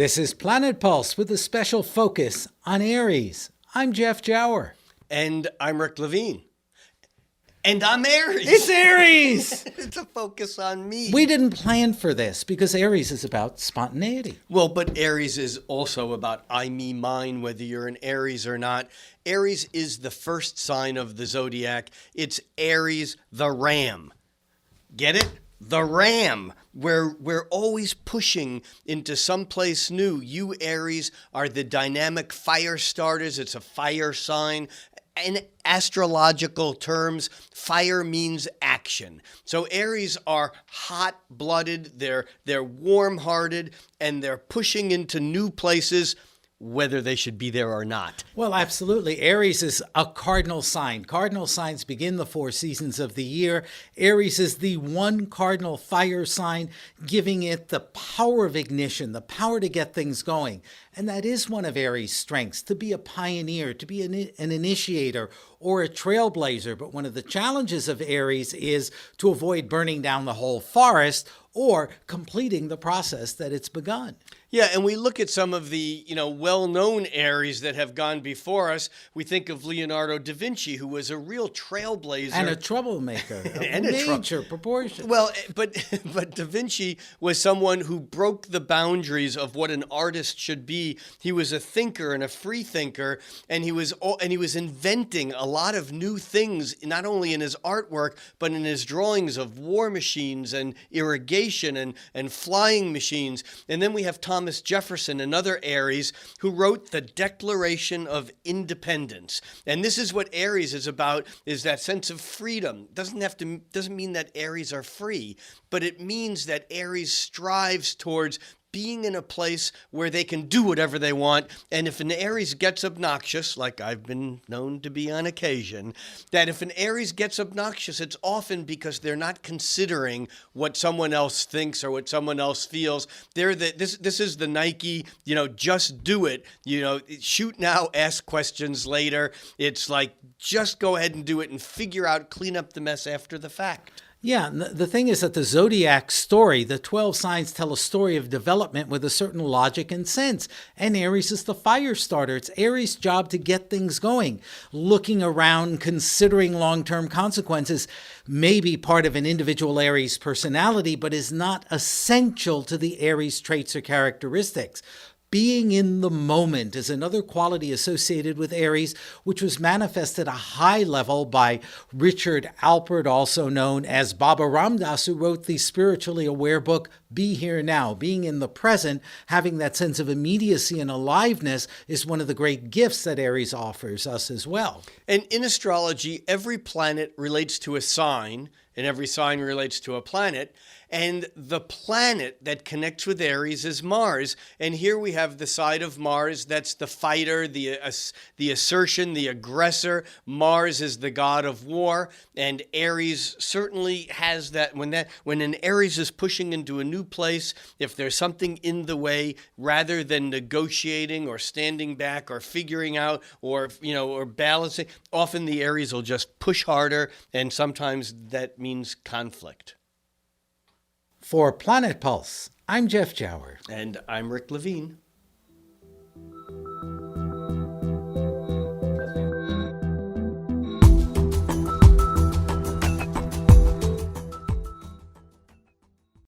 This is Planet Pulse with a special focus on Aries. I'm Jeff Jower. And I'm Rick Levine. And I'm Aries. It's Aries! It's a focus on me. We didn't plan for this because Aries is about spontaneity. Well, but Aries is also about I, me, mine, whether you're an Aries or not. Aries is the first sign of the zodiac. It's Aries, the ram. Get it? The ram. We're always pushing into someplace new. You, Aries, are the dynamic fire starters. It's a fire sign. In astrological terms, fire means action. So Aries are hot-blooded, they're warm-hearted, and they're pushing into new places, whether they should be there or not. Well, absolutely. Aries is a cardinal sign. Cardinal signs begin the 4 seasons of the year. Aries is the one cardinal fire sign, giving it the power of ignition, the power to get things going. And that is one of Aries' strengths, to be a pioneer, to be an initiator or a trailblazer. But one of the challenges of Aries is to avoid burning down the whole forest or completing the process that it's begun. Yeah, and we look at some of the, well-known Aries that have gone before us. We think of Leonardo da Vinci, who was a real trailblazer. And a troublemaker of major proportions. Well, but da Vinci was someone who broke the boundaries of what an artist should be. He was a thinker and a free thinker, and he was inventing a lot of new things, not only in his artwork, but in his drawings of war machines and irrigation and flying machines. And then we have Thomas Jefferson, another Aries, who wrote the Declaration of Independence. And this is what Aries is about, is that sense of freedom. Doesn't mean that Aries are free, but it means that Aries strives towards being in a place where they can do whatever they want. And if an Aries gets obnoxious, like I've been known to be on occasion, that if an Aries gets obnoxious, it's often because they're not considering what someone else thinks or what someone else feels. This is the Nike, just do it. Shoot now, ask questions later. It's like, just go ahead and do it and figure out, clean up the mess after the fact. Yeah, and the thing is that the zodiac story, the 12 signs tell a story of development with a certain logic and sense. And Aries is the fire starter. It's Aries' job to get things going. Looking around, considering long-term consequences may be part of an individual Aries personality, but is not essential to the Aries traits or characteristics. Being in the moment is another quality associated with Aries, which was manifested at a high level by Richard Alpert, also known as Baba Ram Dass, who wrote the spiritually aware book, Be Here Now. Being in the present, having that sense of immediacy and aliveness is one of the great gifts that Aries offers us as well. And in astrology, every planet relates to a sign, and every sign relates to a planet. And the planet that connects with Aries is Mars. And here we have the side of Mars that's the fighter, the assertion, the aggressor. Mars is the god of war. And Aries certainly has that. When an Aries is pushing into a new place, if there's something in the way, rather than negotiating or standing back or figuring out or balancing, often the Aries will just push harder, and sometimes that means conflict. For Planet Pulse, I'm Jeff Jower. And I'm Rick Levine.